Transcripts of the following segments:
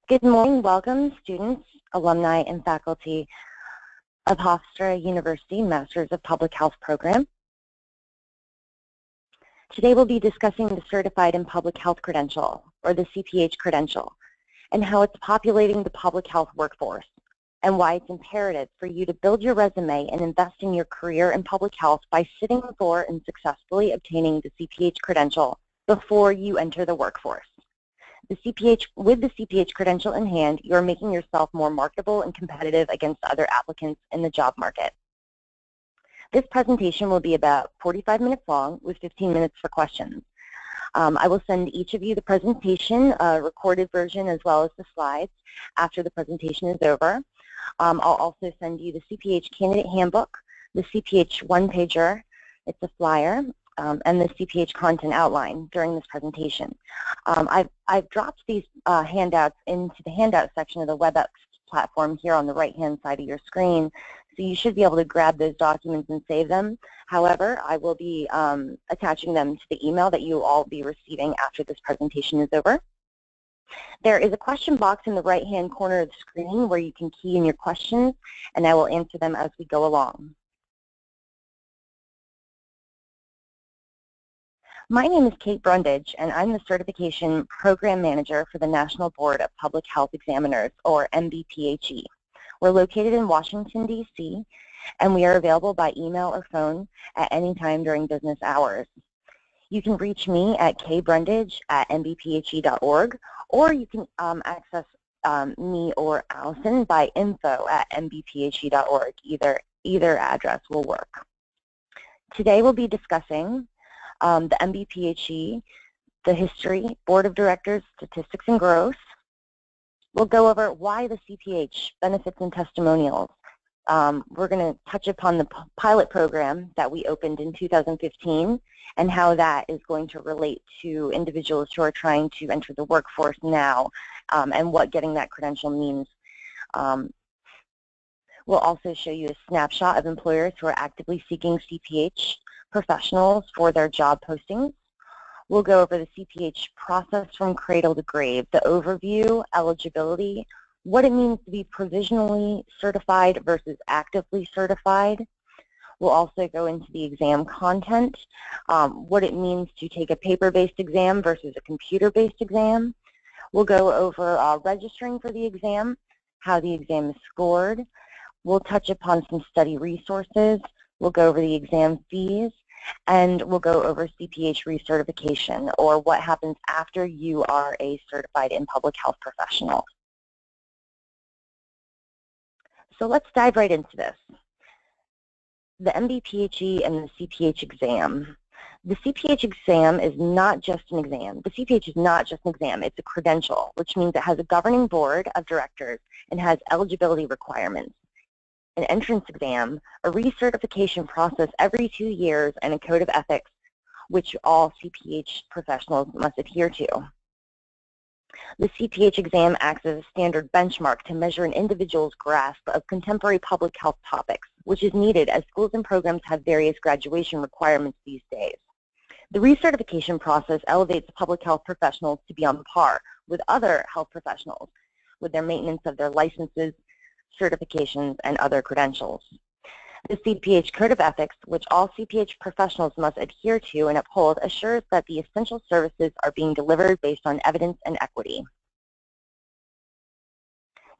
Good morning. Welcome, students, alumni, and faculty of Hofstra University Masters of Public Health program. Today we'll be discussing the Certified in Public Health credential, or the Cph credential, and how it's populating the public health workforce, and why it's imperative for you to build your resume and invest in your career in public health by sitting for and successfully obtaining the Cph credential before you enter the workforce. With the Cph credential in hand, you're making yourself more marketable and competitive against other applicants in the job market. This presentation will be about 45 minutes long with 15 minutes for questions. I will send each of you the presentation, a recorded version as well as the slides after the presentation is over. I'll also send you the Cph Candidate Handbook, the Cph one-pager, it's a flyer, and the Cph Content Outline during this presentation. I've dropped these handouts into the handout section of the WebEx platform here on the right-hand side of your screen, so you should be able to grab those documents and save them. However, I will be attaching them to the email that you will all be receiving after this presentation is over. There is a question box in the right-hand corner of the screen where you can key in your questions, and I will answer them as we go along. My name is Kate Brundage, and I'm the Certification Program Manager for the National Board of Public Health Examiners, or Mbphe. We're located in Washington, D.C., and we are available by email or phone at any time during business hours. You can reach me at kbrundage@mbphe.org, or you can access me or Allison by info@mbphe.org. Either address will work. Today we'll be discussing the Mbphe, the history, Board of Directors, statistics and growth. We'll go over why the Cph, benefits and testimonials. We're going to touch upon the pilot program that we opened in 2015 and how that is going to relate to individuals who are trying to enter the workforce now, and what getting that credential means. We'll also show you a snapshot of employers who are actively seeking Cph professionals for their job postings. We'll go over the Cph process from cradle to grave, the overview, eligibility, what it means to be provisionally certified versus actively certified. We'll also go into the exam content, what it means to take a paper-based exam versus a computer-based exam. We'll go over registering for the exam, how the exam is scored. We'll touch upon some study resources. We'll go over the exam fees, and we'll go over Cph Recertification, or what happens after you are a certified in public health professional. So let's dive right into this. The Mbphe and the Cph exam. The Cph exam is not just an exam. The Cph is not just an exam, it's a credential, which means it has a governing board of directors and has eligibility requirements, an entrance exam, a recertification process every 2 years, and a code of ethics, which all Cph professionals must adhere to. The Cph exam acts as a standard benchmark to measure an individual's grasp of contemporary public health topics, which is needed as schools and programs have various graduation requirements these days. The recertification process elevates public health professionals to be on par with other health professionals with their maintenance of their licenses, certifications, and other credentials. The Cph Code of Ethics, which all Cph professionals must adhere to and uphold, assures that the essential services are being delivered based on evidence and equity.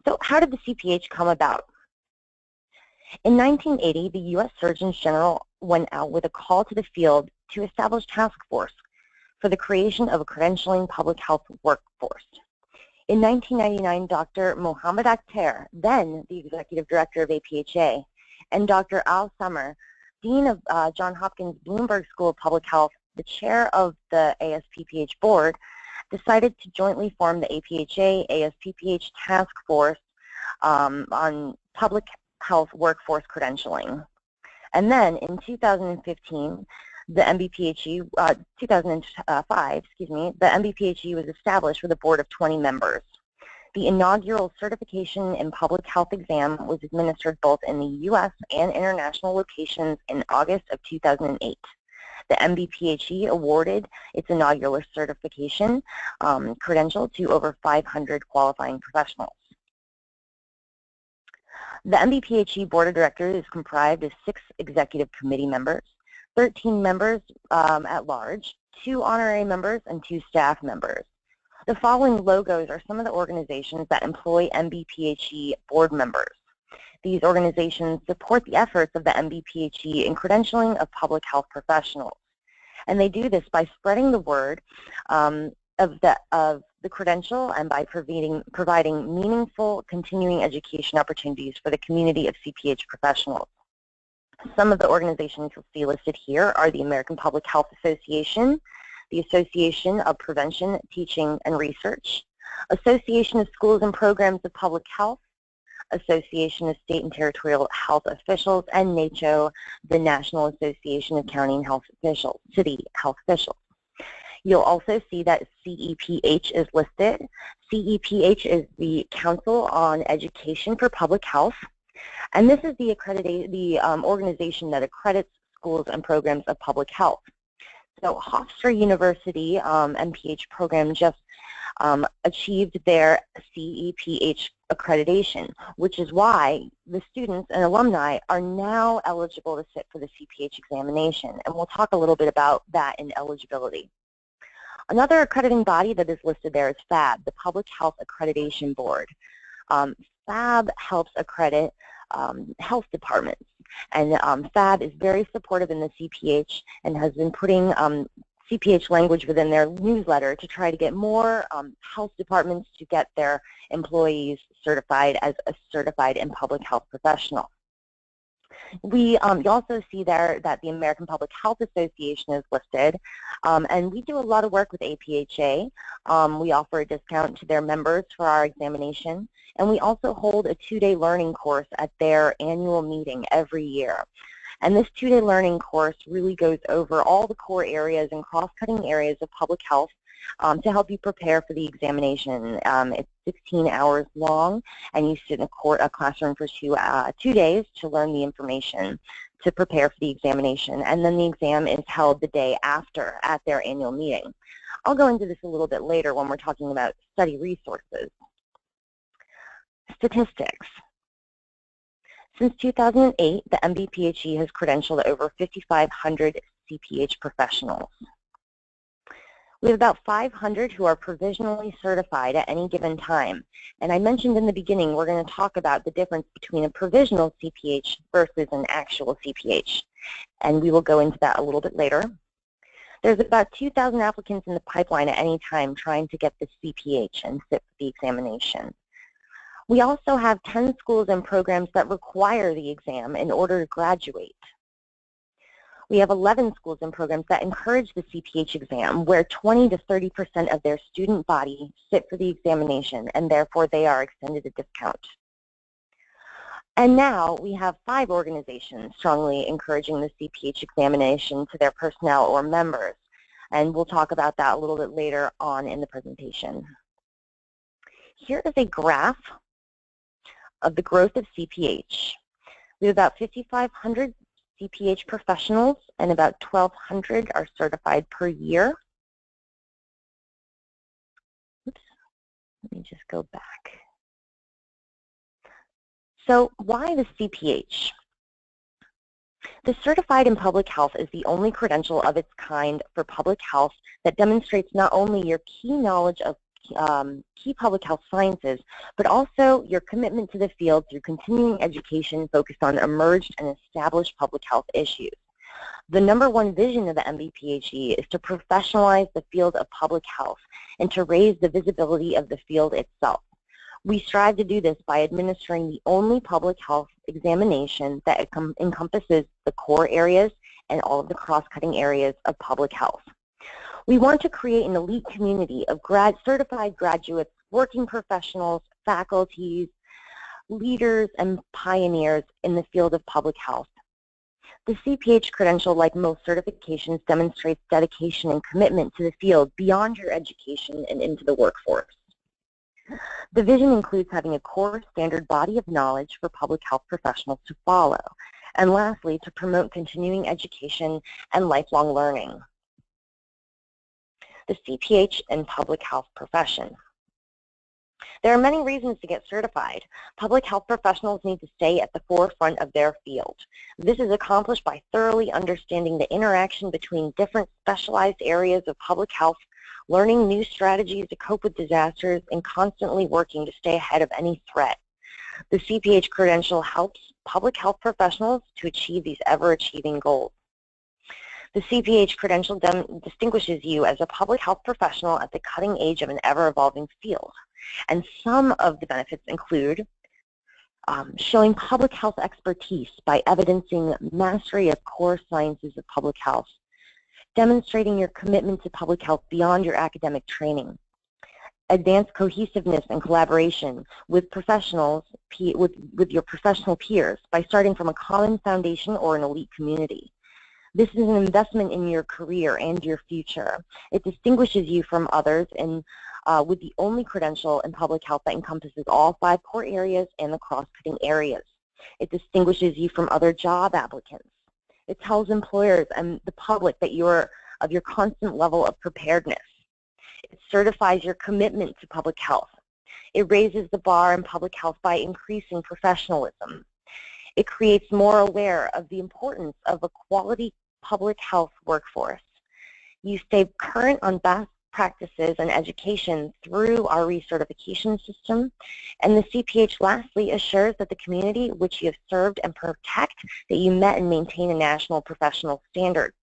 So how did the Cph come about? In 1980, the U.S. Surgeon General went out with a call to the field to establish a task force for the creation of a credentialing public health workforce. In 1999, Dr. Mohammed Akhtar, then the Executive Director of APHA, and Dr. Al Summer, Dean of Johns Hopkins Bloomberg School of Public Health, the chair of the ASPPH board, decided to jointly form the APHA-ASPPH task force on public health workforce credentialing. And then in 2015, the Mbphe, 2005, the Mbphe was established with a board of 20 members. The inaugural Certification in Public Health exam was administered both in the U.S. and international locations in August of 2008. The Mbphe awarded its inaugural certification credential to over 500 qualifying professionals. The Mbphe Board of Directors is comprised of 6 executive committee members, 13 members at large, 2 honorary members, and 2 staff members. The following logos are some of the organizations that employ Mbphe board members. These organizations support the efforts of the Mbphe in credentialing of public health professionals. And they do this by spreading the word of the credential and by providing meaningful continuing education opportunities for the community of Cph professionals. Some of the organizations you'll see listed here are the American Public Health Association, the Association of Prevention, Teaching, and Research, Association of Schools and Programs of Public Health, Association of State and Territorial Health Officials, and NACHO, the National Association of County and City Health Officials. You'll also see that Cph is listed. Cph is the Council on Education for Public Health, and this is the organization that accredits schools and programs of public health. So Hofstra University Mbphe program just achieved their Cph accreditation, which is why the students and alumni are now eligible to sit for the Cph examination, and we'll talk a little bit about that in eligibility. Another accrediting body that is listed there is FAB, the Public Health Accreditation Board. FAB helps accredit health departments, and FAB is very supportive in the Cph and has been putting Cph language within their newsletter to try to get more health departments to get their employees certified as a certified and public health professional. You also see there that the American Public Health Association is listed, and we do a lot of work with APHA. We offer a discount to their members for our examination, and we also hold a 2-day learning course at their annual meeting every year. And this 2-day learning course really goes over all the core areas and cross-cutting areas of public health to help you prepare for the examination. It's 16 hours long, and you sit in a classroom for 2 days to learn the information to prepare for the examination. And then the exam is held the day after at their annual meeting. I'll go into this a little bit later when we're talking about study resources. Statistics. Since 2008, the Mbphe has credentialed over 5,500 Cph professionals. We have about 500 who are provisionally certified at any given time. And I mentioned in the beginning, we're going to talk about the difference between a provisional Cph versus an actual Cph. And we will go into that a little bit later. There's about 2,000 applicants in the pipeline at any time trying to get the Cph and sit for the examination. We also have 10 schools and programs that require the exam in order to graduate. We have 11 schools and programs that encourage the Cph exam, where 20 to 30% of their student body sit for the examination, and therefore they are extended a discount. And now we have 5 organizations strongly encouraging the Cph examination to their personnel or members, and we'll talk about that a little bit later on in the presentation. Here is a graph of the growth of Cph. We have about 5,500 Cph professionals, and about 1,200 are certified per year. Oops, let me just go back. So why the Cph? The Certified in Public Health is the only credential of its kind for public health that demonstrates not only your key knowledge of key public health sciences, but also your commitment to the field through continuing education focused on emerged and established public health issues. The #1 vision of the Mbphe is to professionalize the field of public health and to raise the visibility of the field itself. We strive to do this by administering the only public health examination that encompasses the core areas and all of the cross-cutting areas of public health. We want to create an elite community of certified graduates, working professionals, faculties, leaders, and pioneers in the field of public health. The Cph credential, like most certifications, demonstrates dedication and commitment to the field beyond your education and into the workforce. The vision includes having a core standard body of knowledge for public health professionals to follow. And lastly, to promote continuing education and lifelong learning. The CPH and public health profession. There are many reasons to get certified. Public health professionals need to stay at the forefront of their field. This is accomplished by thoroughly understanding the interaction between different specialized areas of public health, learning new strategies to cope with disasters, and constantly working to stay ahead of any threat. The CPH credential helps public health professionals to achieve these ever-achieving goals. The CPH credential distinguishes you as a public health professional at the cutting edge of an ever-evolving field. And some of the benefits include showing public health expertise by evidencing mastery of core sciences of public health, demonstrating your commitment to public health beyond your academic training, advance cohesiveness and collaboration with professionals, with your professional peers by starting from a common foundation or an elite community. This is an investment in your career and your future. It distinguishes you from others and with the only credential in public health that encompasses all 5 core areas and the cross-cutting areas. It distinguishes you from other job applicants. It tells employers and the public that you're of your constant level of preparedness. It certifies your commitment to public health. It raises the bar in public health by increasing professionalism. It creates more aware of the importance of a quality public health workforce. You stay current on best practices and education through our recertification system, and the CPH lastly assures that the community which you have served and protect that you met and maintain a national professional standard.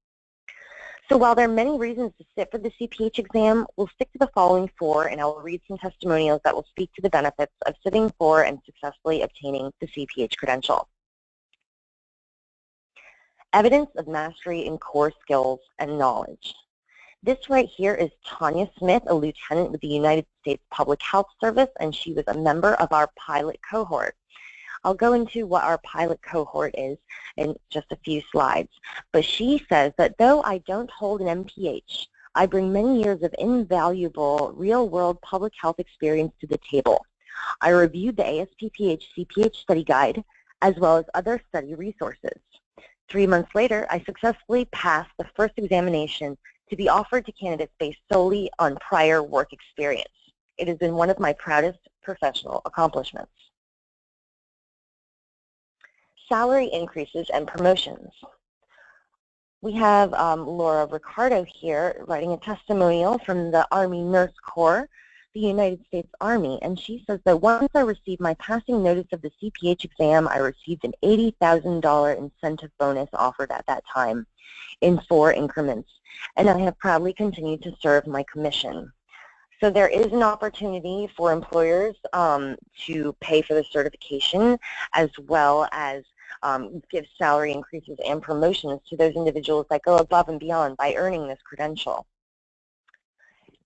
So while there are many reasons to sit for the Cph exam, we'll stick to the following 4, and I will read some testimonials that will speak to the benefits of sitting for and successfully obtaining the Cph credential. Evidence of mastery in core skills and knowledge. This right here is Tanya Smith, a lieutenant with the United States Public Health Service, and she was a member of our pilot cohort. I'll go into what our pilot cohort is in just a few slides, but she says that though I don't hold an MPH, I bring many years of invaluable real-world public health experience to the table. I reviewed the ASPPH Cph study guide as well as other study resources. 3 months later, I successfully passed the first examination to be offered to candidates based solely on prior work experience. It has been one of my proudest professional accomplishments. Salary increases and promotions. We have Laura Ricardo here writing a testimonial from the Army Nurse Corps, the United States Army, and she says that once I received my passing notice of the Cph exam, I received an $80,000 incentive bonus offered at that time in 4 increments, and I have proudly continued to serve my commission. So there is an opportunity for employers to pay for the certification as well as give salary increases and promotions to those individuals that go above and beyond by earning this credential.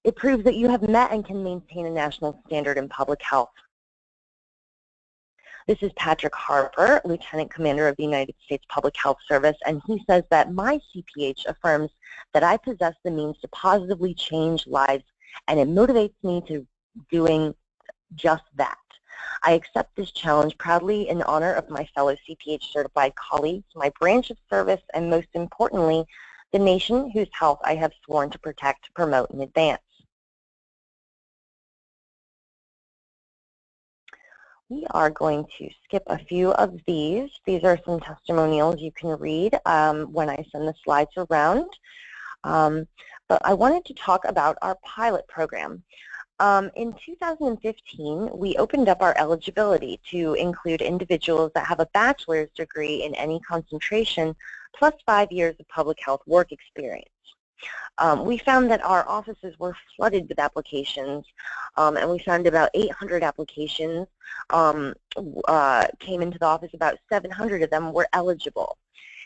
It proves that you have met and can maintain a national standard in public health. This is Patrick Harper, Lieutenant Commander of the United States Public Health Service, and he says that my CPH affirms that I possess the means to positively change lives, and it motivates me to doing just that. I accept this challenge proudly in honor of my fellow Cph certified colleagues, my branch of service, and most importantly, the nation whose health I have sworn to protect, promote, and advance. We are going to skip a few of these. These are some testimonials you can read when I send the slides around. But I wanted to talk about our pilot program. In 2015, we opened up our eligibility to include individuals that have a bachelor's degree in any concentration plus 5 years of public health work experience. We found that our offices were flooded with applications, and we found about 800 applications came into the office. About 700 of them were eligible.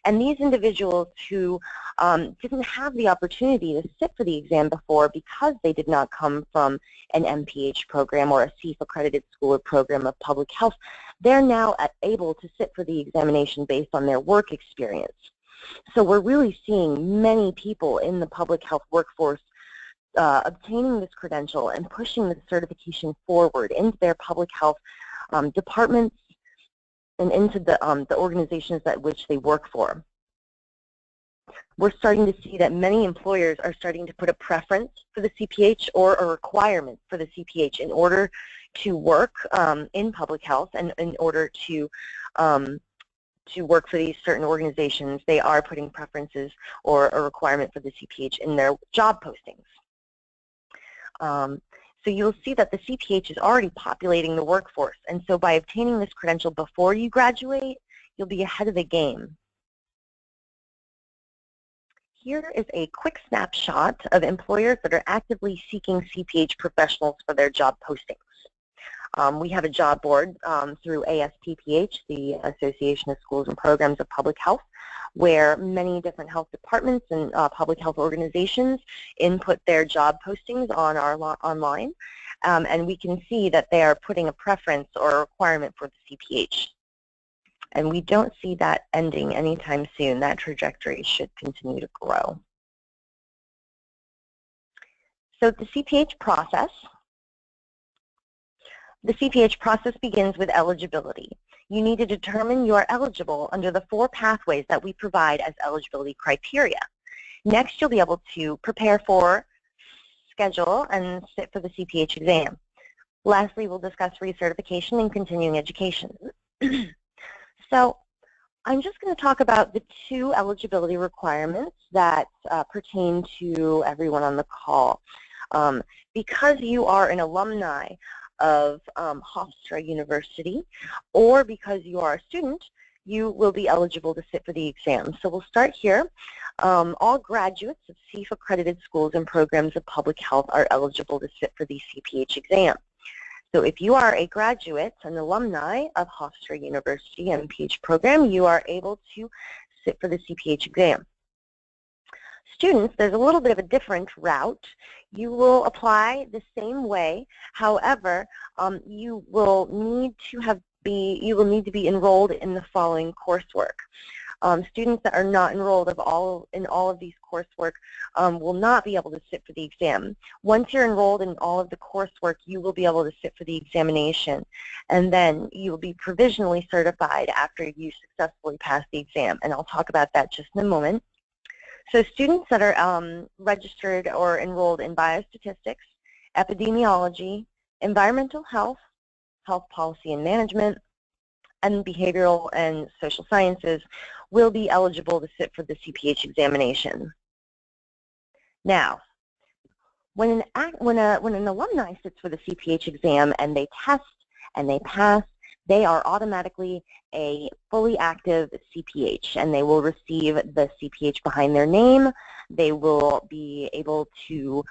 And these individuals who didn't have the opportunity to sit for the exam before because they did not come from an MPH program or a CPH-accredited school or program of public health, they're now able to sit for the examination based on their work experience. So we're really seeing many people in the public health workforce obtaining this credential and pushing the certification forward into their public health departments and into the organizations that which they work for. We're starting to see that many employers are starting to put a preference for the Cph or a requirement for the Cph in order to work in public health, and in order to work for these certain organizations, they are putting preferences or a requirement for the Cph in their job postings. So you'll see that the Cph is already populating the workforce, and so by obtaining this credential before you graduate, you'll be ahead of the game. Here is a quick snapshot of employers that are actively seeking Cph professionals for their job postings. We have a job board through ASPPH, the Association of Schools and Programs of Public Health, where many different health departments and public health organizations input their job postings on our online, and we can see that they are putting a preference or a requirement for the Cph. And we don't see that ending anytime soon. That trajectory should continue to grow. So the Cph process. The Cph process begins with eligibility. You need to determine you are eligible under the 4 pathways that we provide as eligibility criteria. Next, you'll be able to prepare for, schedule, and sit for the Cph exam. Lastly, we'll discuss recertification and continuing education. So I'm just going to talk about the 2 eligibility requirements that pertain to everyone on the call. Because you are an alumni of Hofstra University, or because you are a student, you will be eligible to sit for the exam. So we'll start here. All graduates of CPH accredited schools and programs of public health are eligible to sit for the Cph exam. So if you are a graduate, an alumni of Hofstra University Mbphe program, you are able to sit for the Cph exam. Students, there's a little bit of a different route. You will apply the same way. However, you will need to be enrolled in the following coursework. Students that are not enrolled in all of these coursework will not be able to sit for the exam. Once you're enrolled in all of the coursework, you will be able to sit for the examination, and then you will be provisionally certified after you successfully pass the exam, and I'll talk about that just in a moment. So students that are registered or enrolled in biostatistics, epidemiology, environmental health, health policy and management, and behavioral and social sciences will be eligible to sit for the Cph examination. Now, when an alumni sits for the Cph exam and they test and they pass, they are automatically a fully active Cph, and they will receive the Cph behind their name. They will be able to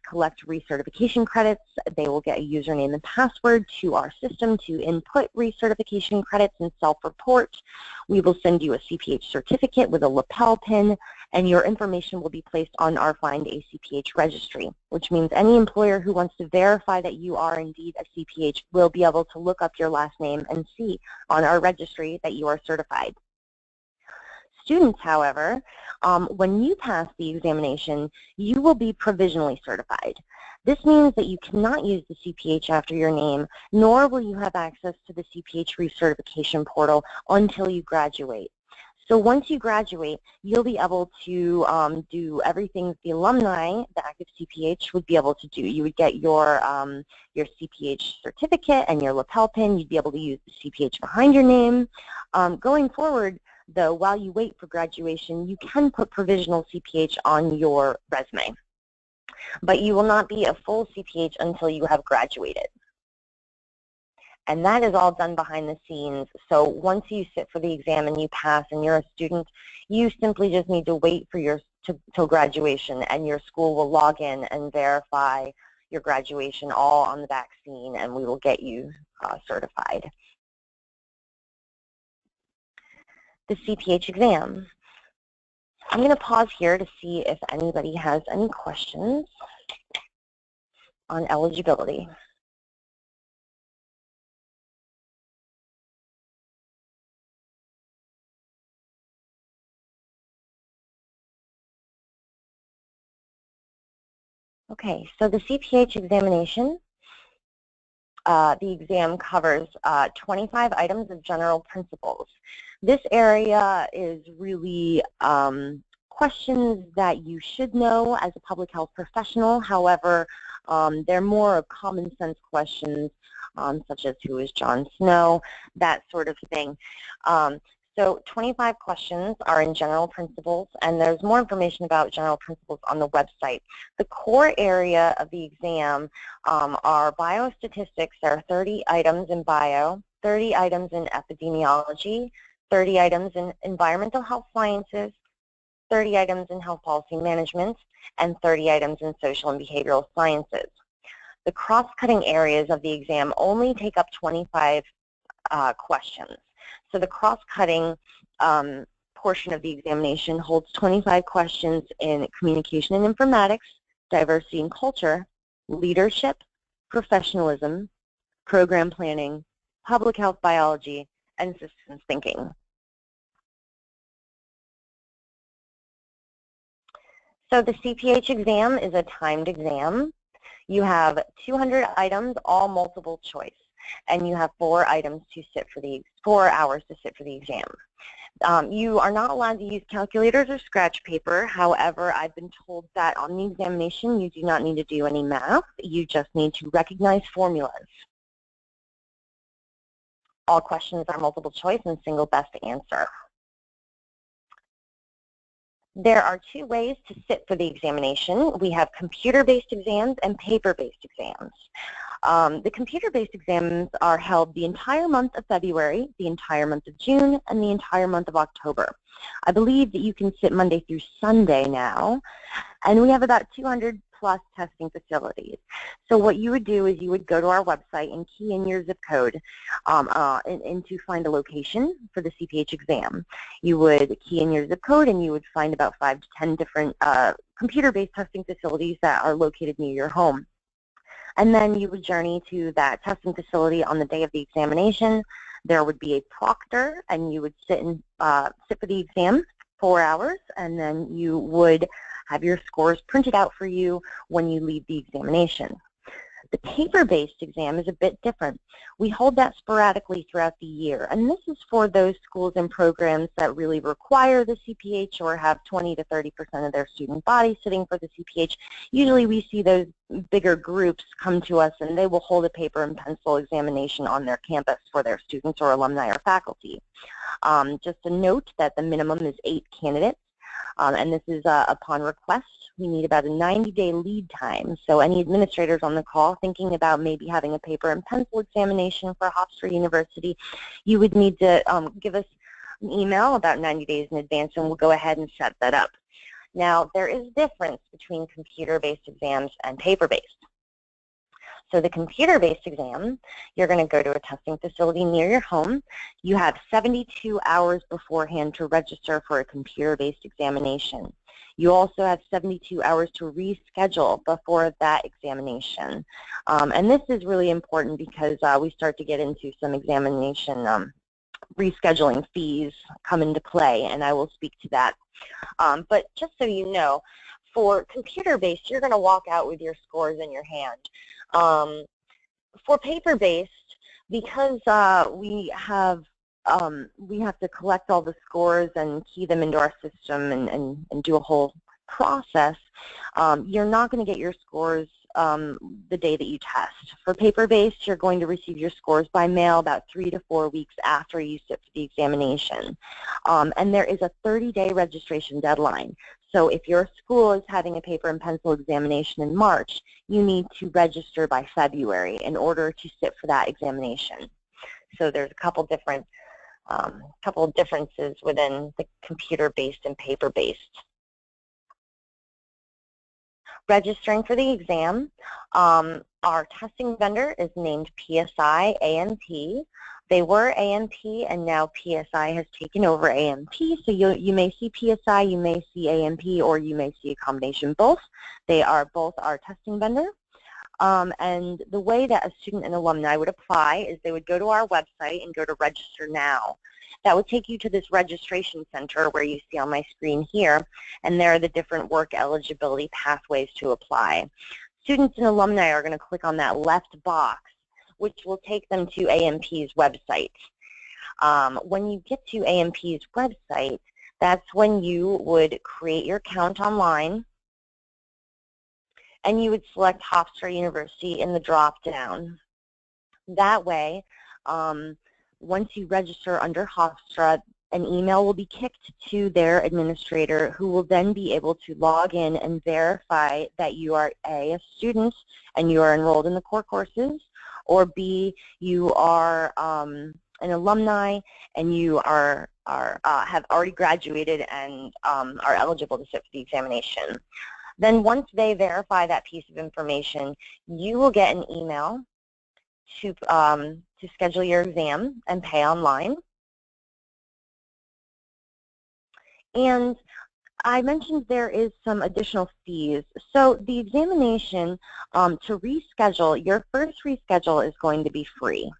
collect recertification credits. They will get a username and password to our system to input recertification credits and self-report. We will send you a Cph certificate with a lapel pin, and your information will be placed on our Find a Cph registry, which means any employer who wants to verify that you are indeed a Cph will be able to look up your last name and see on our registry that you are certified. Students, however, when you pass the examination, you will be provisionally certified. This means that you cannot use the Cph after your name, nor will you have access to the Cph Recertification Portal until you graduate. So once you graduate, you'll be able to do everything the alumni, the active Cph, would be able to do. You would get your Cph certificate and your lapel pin. You'd be able to use the Cph behind your name. Going forward, though, while you wait for graduation, you can put provisional Cph on your resume. But you will not be a full Cph until you have graduated. And that is all done behind the scenes. So once you sit for the exam and you pass and you're a student, you simply just need to wait for till graduation, and your school will log in and verify your graduation all on the back scene, and we will get you certified. The Cph exam. I'm going to pause here to see if anybody has any questions on eligibility. Okay, so the Cph examination, the exam covers 25 items of general principles. This area is really questions that you should know as a public health professional. However, they're more of common sense questions, such as who is Jon Snow, that sort of thing. So 25 questions are in general principles, and there's more information about general principles on the website. The core area of the exam are biostatistics. There are 30 items in bio, 30 items in epidemiology, 30 items in environmental health sciences, 30 items in health policy management, and 30 items in social and behavioral sciences. The cross-cutting areas of the exam only take up 25 questions. So the cross-cutting portion of the examination holds 25 questions in communication and informatics, diversity and culture, leadership, professionalism, program planning, public health biology, and systems thinking. So the Cph exam is a timed exam. You have 200 items, all multiple choice, and you have 4 hours to sit for the exam. You are not allowed to use calculators or scratch paper. However, I've been told that on the examination you do not need to do any math. You just need to recognize formulas. All questions are multiple choice and single best answer. There are 2 ways to sit for the examination. We have computer-based exams and paper-based exams. The computer-based exams are held the entire month of February, the entire month of June, and the entire month of October. I believe that you can sit Monday through Sunday now, and we have about 200 plus testing facilities. So what you would do is you would go to our website and key in your zip code and to find a location for the Cph exam. You would key in your zip code and you would find about 5 to 10 different computer-based testing facilities that are located near your home. And then you would journey to that testing facility on the day of the examination. There would be a proctor, and you would sit for the exam 4 hours, and then you would have your scores printed out for you when you leave the examination. The paper-based exam is a bit different. We hold that sporadically throughout the year, and this is for those schools and programs that really require the Cph or have 20 to 30% of their student body sitting for the Cph. Usually we see those bigger groups come to us and they will hold a paper and pencil examination on their campus for their students or alumni or faculty. Just a note that the minimum is 8 candidates. And this is upon request. We need about a 90-day lead time. So any administrators on the call thinking about maybe having a paper and pencil examination for Hofstra University, you would need to give us an email about 90 days in advance, and we'll go ahead and set that up. Now, there is a difference between computer-based exams and paper-based. So the computer-based exam, you're going to go to a testing facility near your home. You have 72 hours beforehand to register for a computer-based examination. You also have 72 hours to reschedule before that examination. And this is really important because we start to get into some examination rescheduling fees come into play, and I will speak to that. But just so you know, for computer-based, you're going to walk out with your scores in your hand. For paper-based, because we have to collect all the scores and key them into our system and do a whole process, you're not going to get your scores the day that you test. For paper-based, you're going to receive your scores by mail about 3 to 4 weeks after you sit for the examination. And there is a 30-day registration deadline. So if your school is having a paper and pencil examination in March, you need to register by February in order to sit for that examination. So there's a couple of differences within the computer-based and paper-based. Registering for the exam, our testing vendor is named PSI AMP. They were AMP, and now PSI has taken over AMP. So you may see PSI, you may see AMP, or you may see a combination of both. They are both our testing vendor. And the way that a student and alumni would apply is they would go to our website and go to Register Now. That would take you to this registration center where you see on my screen here, and there are the different work eligibility pathways to apply. Students and alumni are going to click on that left box which will take them to Mbphe's website. When you get to Mbphe's website, that's when you would create your account online, and you would select Hofstra University in the drop-down. That way, once you register under Hofstra, an email will be kicked to their administrator, who will then be able to log in and verify that you are A, a student and you are enrolled in the core courses, or B, you are an alumni and you have already graduated and are eligible to sit for the examination. Then once they verify that piece of information, you will get an email to schedule your exam and pay online. And I mentioned there is some additional fees. So the examination, to reschedule, your first reschedule is going to be free.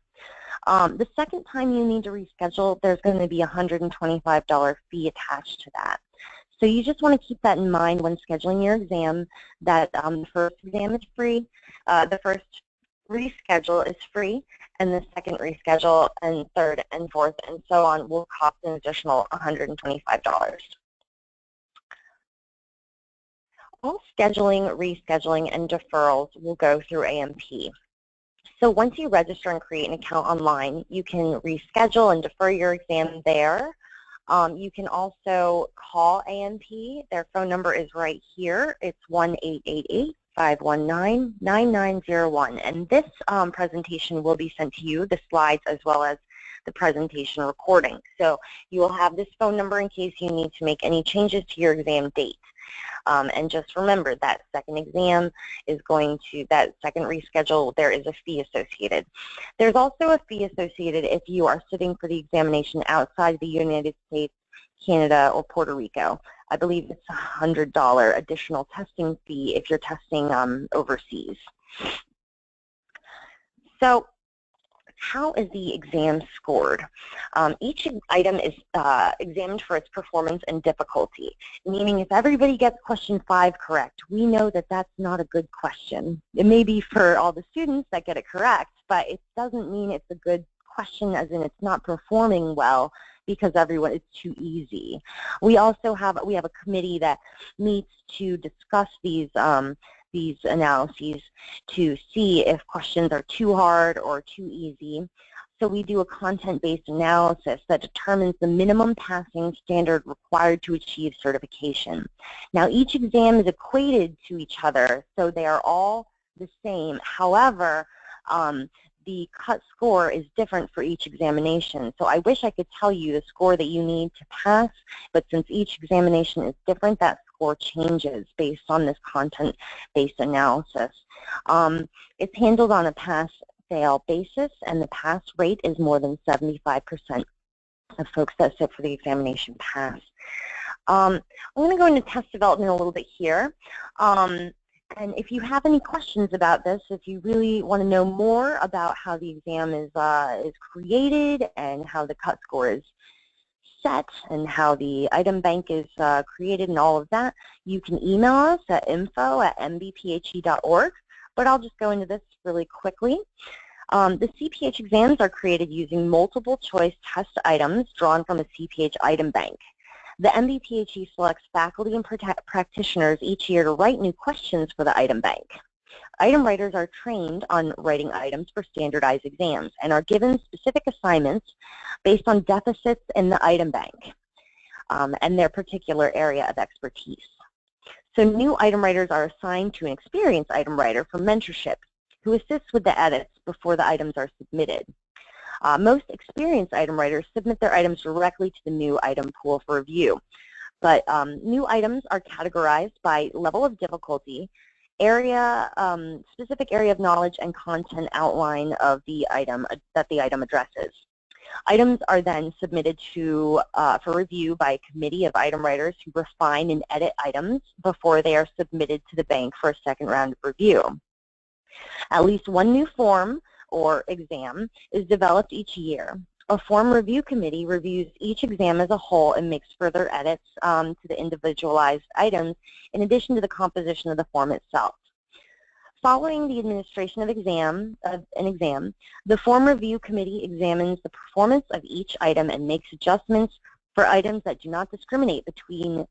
The second time you need to reschedule, there's going to be a $125 fee attached to that. So you just want to keep that in mind when scheduling your exam, that the first exam is free, the first reschedule is free, and the second reschedule and third and fourth and so on will cost an additional $125. All scheduling, rescheduling, and deferrals will go through Mbphe. So once you register and create an account online, you can reschedule and defer your exam there. You can also call Mbphe. Their phone number is right here. It's 1-888-519-9901. And this presentation will be sent to you, the slides as well as the presentation recording. So you will have this phone number in case you need to make any changes to your exam date. And just remember that second exam is that second reschedule, there is a fee associated. There's also a fee associated if you are sitting for the examination outside the United States, Canada, or Puerto Rico. I believe it's a $100 additional testing fee if you're testing overseas. So how is the exam scored? Each item is examined for its performance and difficulty, meaning if everybody gets question 5 correct, we know that that's not a good question. It may be for all the students that get it correct, but it doesn't mean it's a good question, as in it's not performing well because it's too easy. We also have a committee that meets to discuss these analyses to see if questions are too hard or too easy. So we do a content-based analysis that determines the minimum passing standard required to achieve certification. Now each exam is equated to each other, so they are all the same. However, the cut score is different for each examination. So I wish I could tell you the score that you need to pass, but since each examination is different, that score changes based on this content-based analysis. It's handled on a pass-fail basis, and the pass rate is more than 75% of folks that sit for the examination pass. I'm going to go into test development a little bit here. And if you have any questions about this, if you really want to know more about how the exam is created and how the cut score is set and how the item bank is created and all of that, you can email us at info@mbphe.org. But I'll just go into this really quickly. The Cph exams are created using multiple choice test items drawn from a Cph item bank. The Mbphe selects faculty and practitioners each year to write new questions for the item bank. Item writers are trained on writing items for standardized exams and are given specific assignments based on deficits in the item bank and their particular area of expertise. So new item writers are assigned to an experienced item writer for mentorship who assists with the edits before the items are submitted. Most experienced item writers submit their items directly to the new item pool for review. But new items are categorized by level of difficulty, specific area of knowledge, and content outline of the item that the item addresses. Items are then submitted for review by a committee of item writers who refine and edit items before they are submitted to the bank for a second round of review. At least one new form or exam is developed each year. A form review committee reviews each exam as a whole and makes further edits to the individualized items in addition to the composition of the form itself. Following the administration of an exam, the form review committee examines the performance of each item and makes adjustments for items that do not discriminate between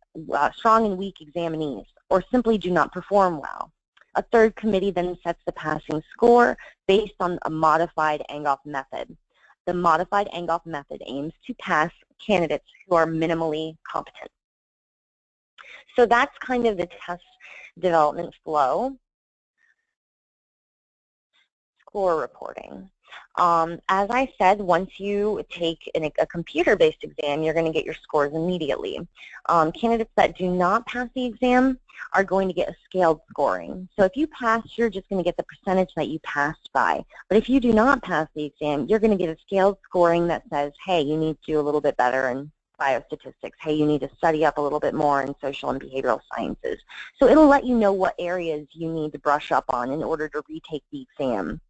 strong and weak examinees or simply do not perform well. A third committee then sets the passing score based on a modified Angoff method. The modified Angoff method aims to pass candidates who are minimally competent. So that's kind of the test development flow. Score reporting. As I said, once you take a computer-based exam, you're going to get your scores immediately. Candidates that do not pass the exam are going to get a scaled scoring. So if you pass, you're just going to get the percentage that you passed by. But if you do not pass the exam, you're going to get a scaled scoring that says, hey, you need to do a little bit better in biostatistics. Hey, you need to study up a little bit more in social and behavioral sciences. So it'll let you know what areas you need to brush up on in order to retake the exam.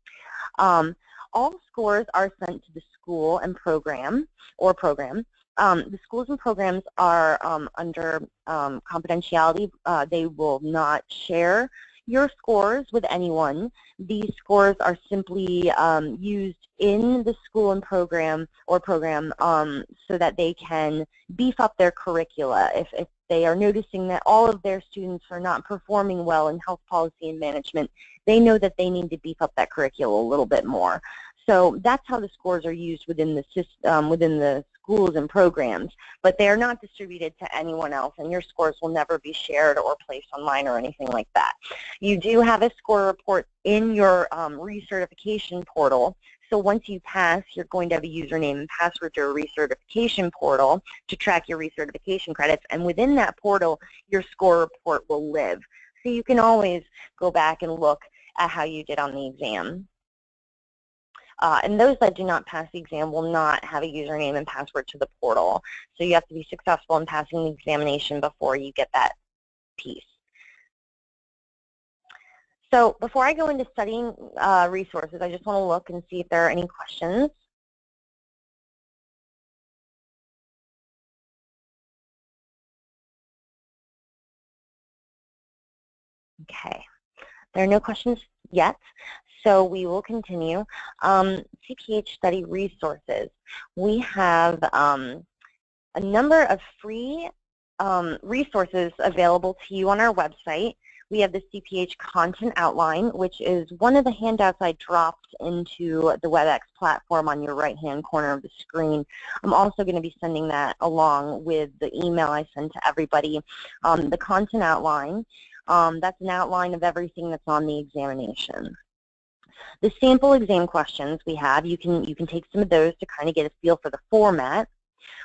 All scores are sent to the school and program. The schools and programs are under confidentiality. They will not share your scores with anyone. These scores are simply used in the school and program so that they can beef up their curricula. If they are noticing that all of their students are not performing well in health policy and management, they know that they need to beef up that curricula a little bit more. So that's how the scores are used within the system, within the schools and programs, but they are not distributed to anyone else, and your scores will never be shared or placed online or anything like that. You do have a score report in your recertification portal. So once you pass, you're going to have a username and password to your recertification portal to track your recertification credits, and within that portal, your score report will live. So you can always go back and look at how you did on the exam. And those that do not pass the exam will not have a username and password to the portal. So you have to be successful in passing the examination before you get that piece. So before I go into studying resources, I just want to look and see if there are any questions. Okay, there are no questions yet. So we will continue. Cph study resources. We have a number of free resources available to you on our website. We have the Cph Content Outline, which is one of the handouts I dropped into the WebEx platform on your right-hand corner of the screen. I'm also going to be sending that along with the email I send to everybody. The Content Outline, that's an outline of everything that's on the examination. The sample exam questions we have, you can take some of those to kind of get a feel for the format.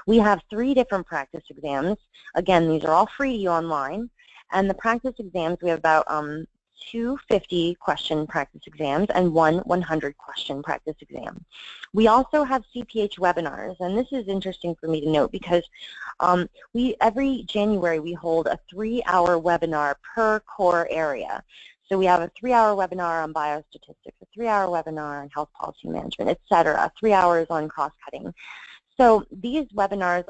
We have 3 different practice exams. Again, these are all free to you online. And the practice exams, we have about 2 50-question practice exams and 1 100-question practice exam. We also have Cph Webinars, and this is interesting for me to note because every January we hold a 3-hour webinar per core area. So we have a 3-hour webinar on biostatistics, a 3-hour webinar on health policy management, et cetera, 3 hours on cross-cutting. So these webinars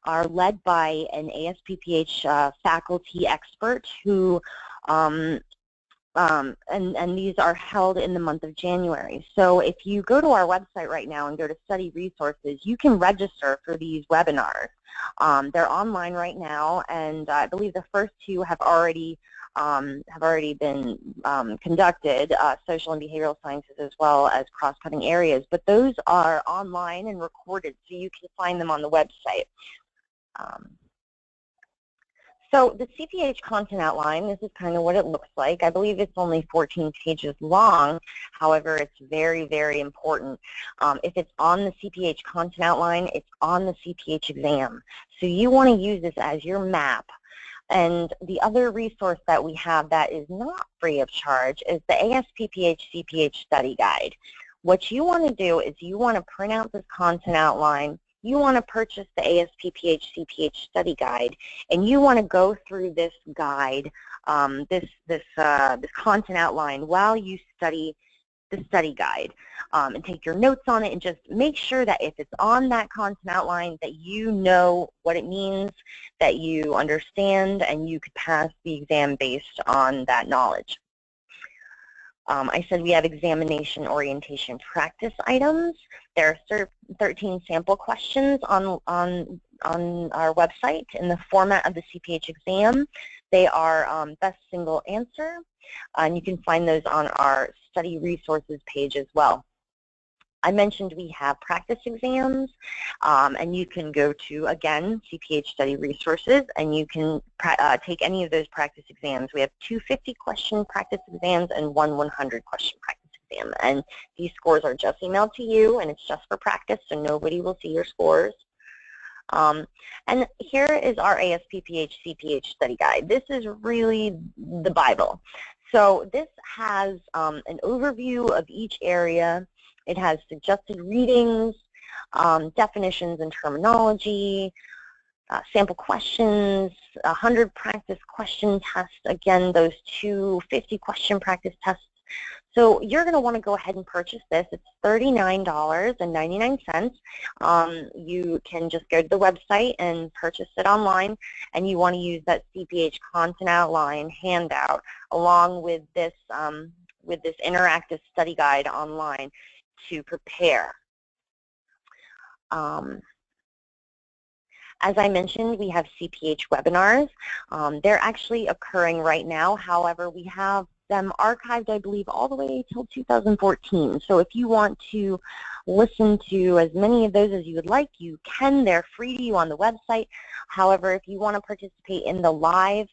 are led by an ASPPH faculty expert who, and these are held in the month of January. So if you go to our website right now and go to study resources, you can register for these webinars. They're online right now, and I believe the first 2 have already been conducted, social and behavioral sciences as well as cross-cutting areas, but those are online and recorded, so you can find them on the website. So the Cph Content Outline, this is kind of what it looks like. I believe it's only 14 pages long. However, it's very, very important. If it's on the Cph Content Outline, it's on the Cph Exam. So you want to use this as your map. And the other resource that we have that is not free of charge is the ASPPH Cph Study Guide. What you want to do is you want to print out this content outline, you want to purchase the ASPPH Cph Study Guide, and you want to go through this guide, this content outline while you study the study guide, and take your notes on it, and just make sure that if it's on that content outline that you know what it means, that you understand, and you could pass the exam based on that knowledge. I said we have examination orientation practice items. There are 13 sample questions on our website in the format of the Cph exam. They are best single answer, and you can find those on our study resources page as well. I mentioned we have practice exams, and you can go to, again, Cph Study Resources, and you can take any of those practice exams. We have 2 50-question practice exams and 1 100-question practice exam, and these scores are just emailed to you, and it's just for practice, so nobody will see your scores. And here is our ASPPH Cph Study Guide. This is really the Bible. So this has an overview of each area. It has suggested readings, definitions and terminology, sample questions, 100 practice question tests, again, those 2 50-question practice tests. So you're going to want to go ahead and purchase this. It's $39.99. You can just go to the website and purchase it online, and you want to use that Cph Content Outline handout along with this interactive study guide online to prepare. As I mentioned, we have Cph Webinars. They're actually occurring right now. However, we have them archived, I believe, all the way till 2014. So if you want to listen to as many of those as you would like, you can. They're free to you on the website. However, if you want to participate in the live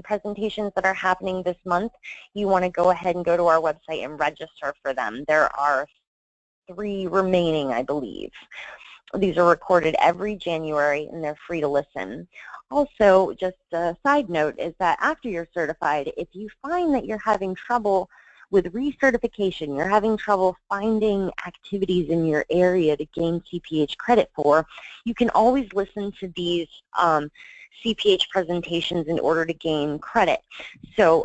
presentations that are happening this month, you want to go ahead and go to our website and register for them. There are 3 remaining, I believe. These are recorded every January, and they're free to listen. Also, just a side note is that after you're certified, if you find that you're having trouble with recertification, you're having trouble finding activities in your area to gain Cph credit for, you can always listen to these Cph presentations in order to gain credit. So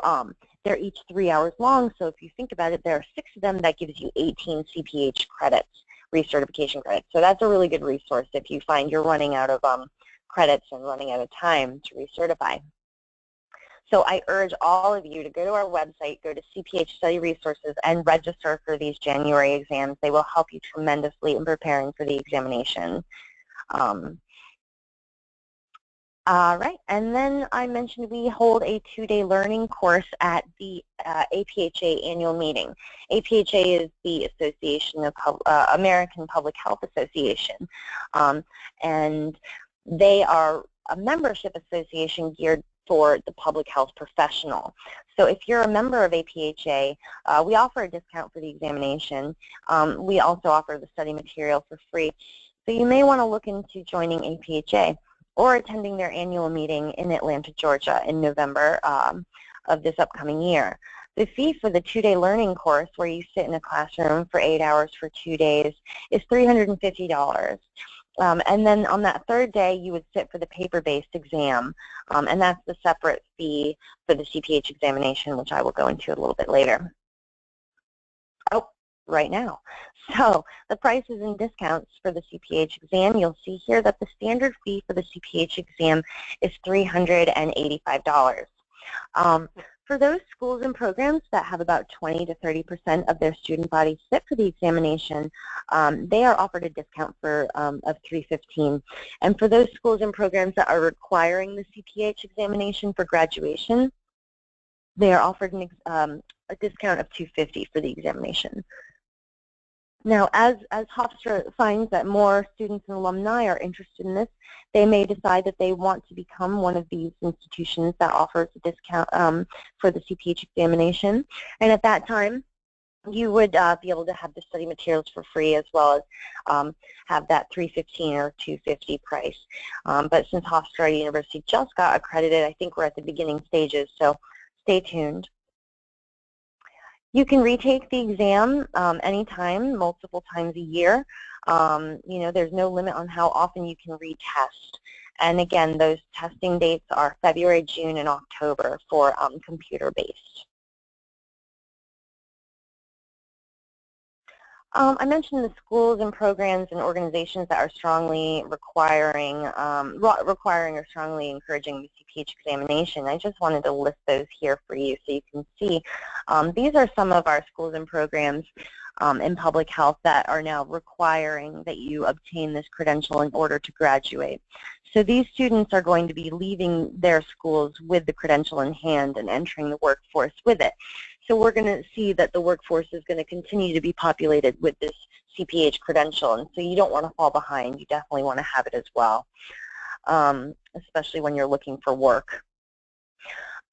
they're each 3 hours long, so if you think about it, there are 6 of them. That gives you 18 Cph credits, recertification credits. So that's a really good resource if you find you're running out of credits and running out of time to recertify. So I urge all of you to go to our website, go to Cph Study Resources, and register for these January exams. They will help you tremendously in preparing for the examination. All right, and then I mentioned we hold a 2-day learning course at the APHA annual meeting. APHA is the Association of American Public Health Association, and they are a membership association geared for the public health professional. So if you're a member of APHA, we offer a discount for the examination. We also offer the study material for free. So you may want to look into joining APHA or attending their annual meeting in Atlanta, Georgia in November of this upcoming year. The fee for the 2-day learning course, where you sit in a classroom for 8 hours for 2 days, is $350. And then on that 3rd day, you would sit for the paper-based exam, and that's the separate fee for the Cph examination, which I will go into a little bit later. Oh, right now. So the prices and discounts for the Cph exam, you'll see here that the standard fee for the Cph exam is $385. For those schools and programs that have about 20 to 30% of their student body sit for the examination, they are offered a discount of $315. And for those schools and programs that are requiring the Cph examination for graduation, they are offered a discount of $250 for the examination. Now, as Hofstra finds that more students and alumni are interested in this, they may decide that they want to become one of these institutions that offers a discount for the Cph examination. And at that time, you would be able to have the study materials for free, as well as have that $315 or $250 price. But since Hofstra University just got accredited, I think we're at the beginning stages, so stay tuned. You can retake the exam anytime, multiple times a year. You know, there's no limit on how often you can retest. And again, those testing dates are February, June, and October for computer-based. I mentioned the schools and programs and organizations that are strongly requiring or strongly encouraging the Cph examination. I just wanted to list those here for you so you can see. These are some of our schools and programs in public health that are now requiring that you obtain this credential in order to graduate. So these students are going to be leaving their schools with the credential in hand and entering the workforce with it. So we're going to see that the workforce is going to continue to be populated with this Cph credential, and so you don't want to fall behind. You definitely want to have it as well, especially when you're looking for work.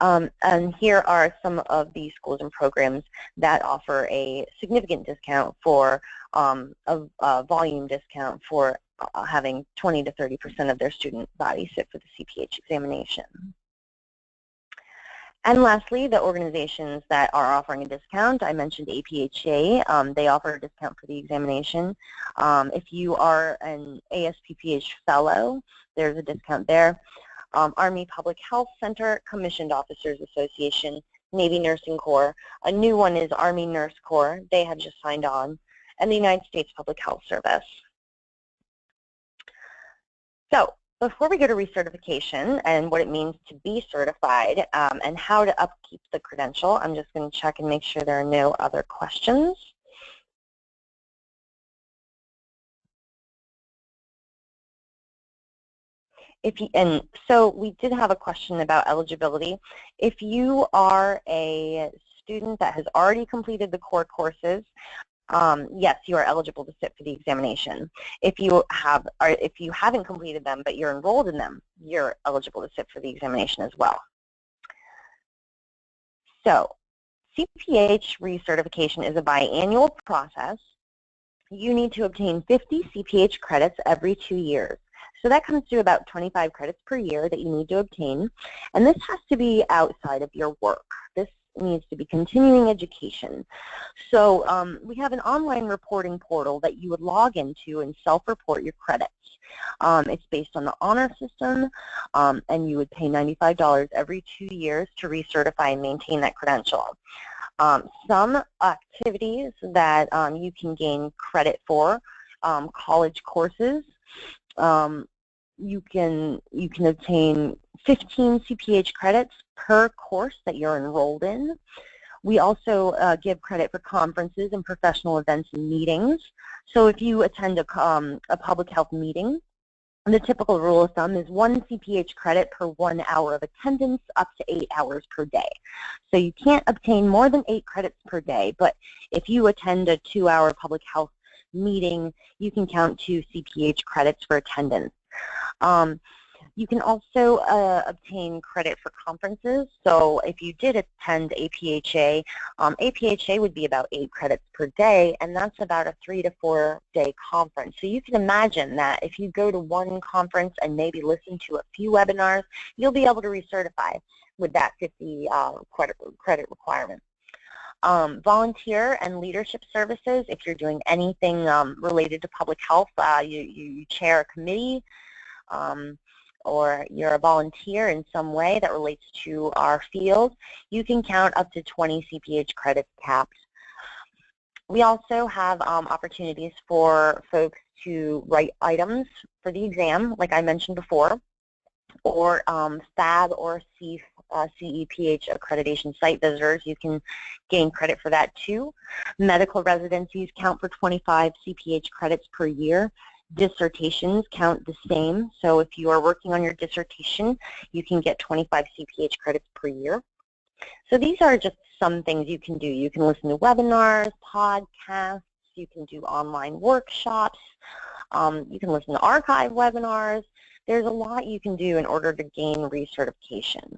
And here are some of the schools and programs that offer a significant discount for a volume discount for having 20 to 30% of their student body sit for the Cph examination. And lastly, the organizations that are offering a discount, I mentioned APHA. They offer a discount for the examination. If you are an ASPPH fellow, there's a discount there. Army Public Health Center, Commissioned Officers Association, Navy Nursing Corps. A new one is Army Nurse Corps. They have just signed on. And the United States Public Health Service. So, before we go to recertification and what it means to be certified and how to upkeep the credential, I'm just going to check and make sure there are no other questions. And so we did have a question about eligibility. If you are a student that has already completed the core courses, yes, you are eligible to sit for the examination. If you haven't completed them but you're enrolled in them, you're eligible to sit for the examination as well. So, Cph recertification is a biannual process. You need to obtain 50 Cph credits every 2 years. So that comes to about 25 credits per year that you need to obtain, and this has to be outside of your work. This needs to be continuing education. So we have an online reporting portal that you would log into and self-report your credits. It's based on the honor system, and you would pay $95 every 2 years to recertify and maintain that credential. Some activities that you can gain credit for, college courses, you can obtain 15 Cph credits per course that you're enrolled in. We also give credit for conferences and professional events and meetings. So if you attend a public health meeting, the typical rule of thumb is 1 Cph credit per 1 hour of attendance up to 8 hours per day. So you can't obtain more than 8 credits per day, but if you attend a 2-hour public health meeting, you can count 2 Cph credits for attendance. You can also obtain credit for conferences. So if you did attend APHA, APHA would be about 8 credits per day, and that's about a 3 to 4 day conference. So you can imagine that if you go to one conference and maybe listen to a few webinars, you'll be able to recertify with that 50 credit requirement. Volunteer and leadership services, if you're doing anything related to public health, you chair a committee, or you're a volunteer in some way that relates to our field, you can count up to 20 Cph credits capped. We also have opportunities for folks to write items for the exam, like I mentioned before, or FAB or CEPH accreditation site visitors. You can gain credit for that too. Medical residencies count for 25 Cph credits per year. Dissertations count the same. So if you are working on your dissertation, you can get 25 Cph credits per year. So these are just some things you can do. You can listen to webinars, podcasts, you can do online workshops, you can listen to archive webinars. There's a lot you can do in order to gain recertification.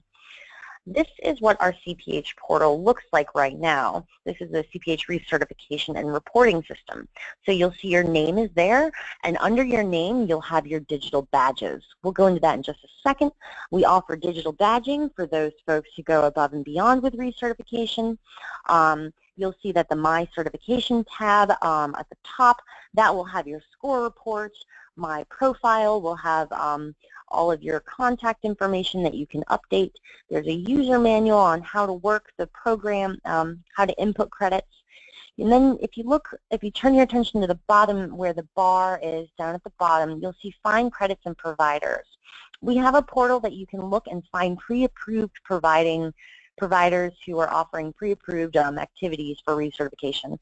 This is what our Cph portal looks like right now. This is the Cph Recertification and Reporting System. So you'll see your name is there, and under your name you'll have your digital badges. We'll go into that in just a second. We offer digital badging for those folks who go above and beyond with recertification. You'll see that the My Certification tab at the top, that will have your score report. My Profile will have all of your contact information that you can update. There's a user manual on how to work the program, how to input credits. And then if you turn your attention to the bottom where the bar is down at the bottom, you'll see find credits and providers. We have a portal that you can look and find pre-approved providers who are offering pre-approved activities for recertification.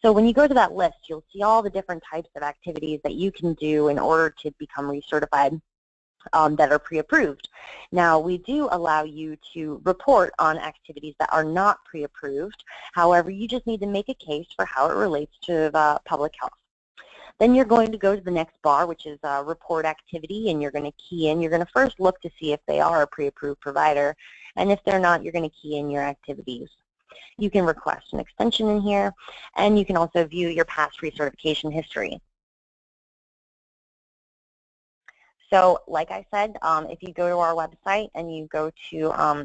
So when you go to that list, you'll see all the different types of activities that you can do in order to become recertified that are pre-approved. Now, we do allow you to report on activities that are not pre-approved. However, you just need to make a case for how it relates to public health. Then you're going to go to the next bar, which is report activity, and you're going to key in. You're going to first look to see if they are a pre-approved provider, and if they're not, you're going to key in your activities. You can request an extension in here, and you can also view your past recertification history. So, like I said, if you go to our website and you go to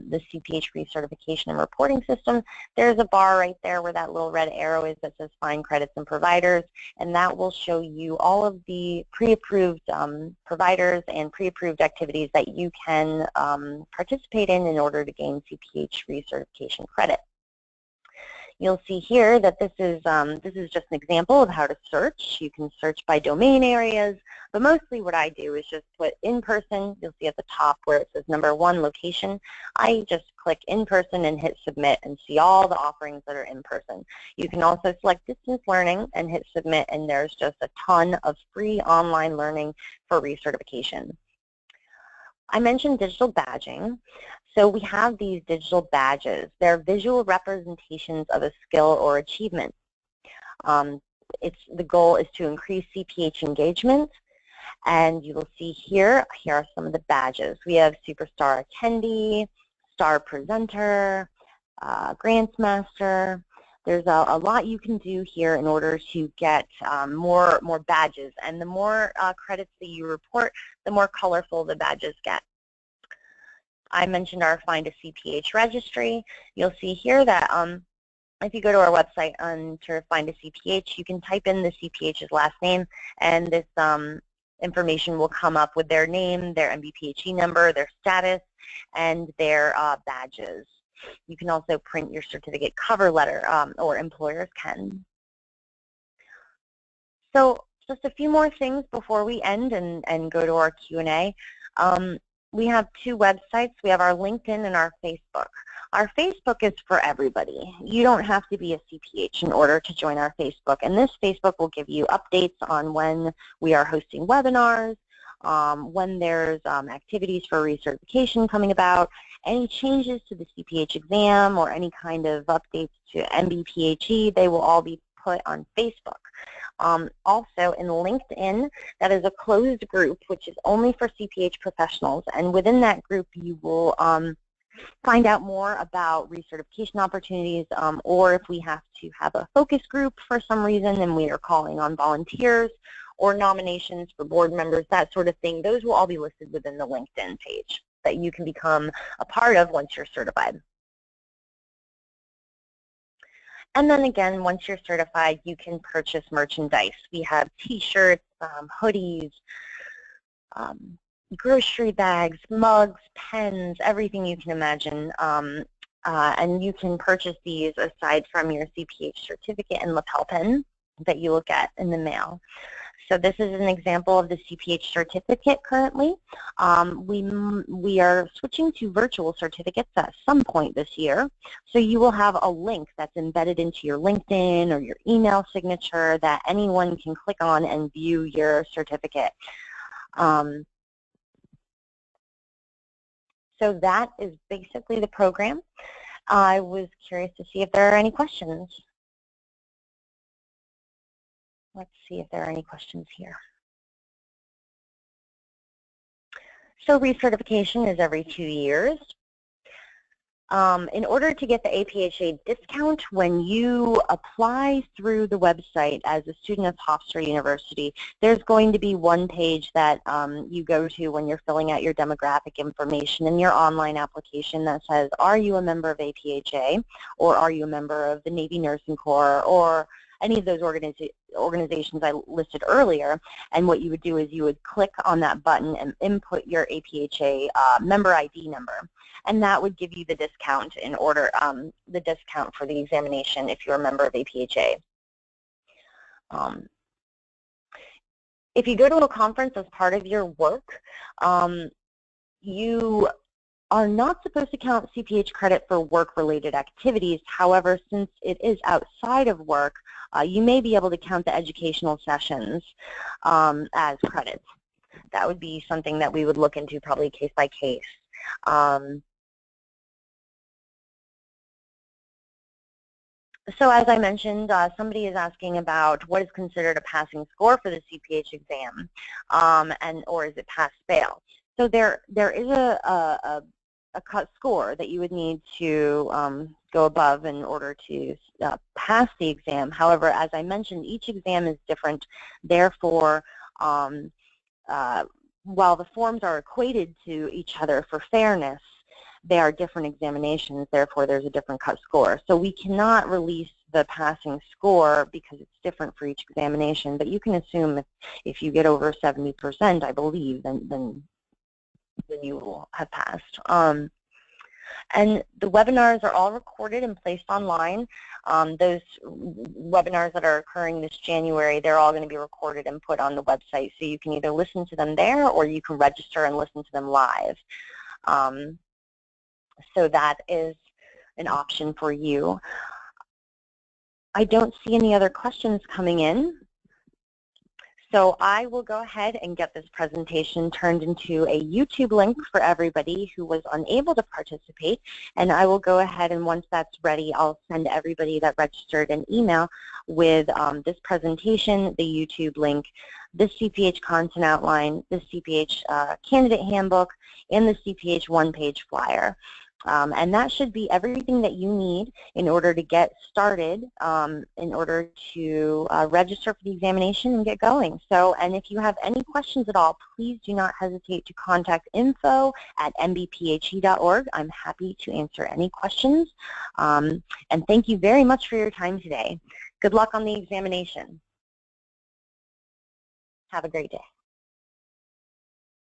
the Cph Recertification and Reporting System, there's a bar right there where that little red arrow is that says Find Credits and Providers, and that will show you all of the pre-approved providers and pre-approved activities that you can participate in order to gain Cph Recertification credit. You'll see here that this is just an example of how to search. You can search by domain areas, but mostly what I do is just put in person. You'll see at the top where it says number 1 location. I just click in person and hit submit and see all the offerings that are in person. You can also select distance learning and hit submit, and there's just a ton of free online learning for recertification. I mentioned digital badging. So we have these digital badges. They're visual representations of a skill or achievement. The goal is to increase Cph engagement, and you will see here are some of the badges. We have Superstar Attendee, Star Presenter, Grants Master. There's a lot you can do here in order to get more badges, and the more credits that you report, the more colorful the badges get. I mentioned our Find a Cph Registry. You'll see here that if you go to our website to find a Cph, you can type in the Cph's last name, and this information will come up with their name, their Mbphe number, their status, and their badges. You can also print your certificate cover letter, or employers can. So just a few more things before we end and go to our Q&A. We have 2 websites. We have our LinkedIn and our Facebook. Our Facebook is for everybody. You don't have to be a Cph in order to join our Facebook, and this Facebook will give you updates on when we are hosting webinars, when there's activities for recertification coming about, any changes to the Cph exam, or any kind of updates to Mbphe, they will all be put on Facebook. Also in LinkedIn, that is a closed group which is only for Cph professionals, and within that group you will find out more about recertification opportunities, or if we have to have a focus group for some reason and we are calling on volunteers or nominations for board members, that sort of thing. Those will all be listed within the LinkedIn page that you can become a part of once you're certified. And then again, once you're certified, you can purchase merchandise. We have t-shirts, hoodies, grocery bags, mugs, pens, everything you can imagine. And you can purchase these aside from your Cph certificate and lapel pin that you will get in the mail. So this is an example of the Cph certificate currently. We are switching to virtual certificates at some point this year. So you will have a link that's embedded into your LinkedIn or your email signature that anyone can click on and view your certificate. So that is basically the program. I was curious to see if there are any questions. Let's see if there are any questions here. So recertification is every 2 years. In order to get the APHA discount, when you apply through the website as a student of Hofstra University, there's going to be one page that you go to when you're filling out your demographic information in your online application that says, are you a member of APHA, or are you a member of the Navy Nursing Corps, or any of those organizations I listed earlier. And what you would do is you would click on that button and input your APHA member ID number, and that would give you the discount the discount for the examination if you're a member of APHA. If you go to a conference as part of your work, you are not supposed to count Cph credit for work-related activities. However, since it is outside of work, you may be able to count the educational sessions as credits. That would be something that we would look into probably case by case. So as I mentioned, somebody is asking about what is considered a passing score for the Cph exam, or is it pass-fail? So there is a cut score that you would need to go above in order to pass the exam. However, as I mentioned, each exam is different. Therefore, while the forms are equated to each other for fairness, they are different examinations, therefore there's a different cut score. So we cannot release the passing score because it's different for each examination, but you can assume if you get over 70%, I believe, then you will have passed. And the webinars are all recorded and placed online. Those webinars that are occurring this January, they're all going to be recorded and put on the website, so you can either listen to them there or you can register and listen to them live. So that is an option for you. I don't see any other questions coming in, so I will go ahead and get this presentation turned into a YouTube link for everybody who was unable to participate, and I will go ahead and once that's ready, I'll send everybody that registered an email with this presentation, the YouTube link, the Cph Content Outline, the Cph Candidate Handbook, and the Cph one-page flyer. And that should be everything that you need in order to get started, in order to register for the examination and get going. So, and if you have any questions at all, please do not hesitate to contact info@mbphe.org. I'm happy to answer any questions. And thank you very much for your time today. Good luck on the examination. Have a great day.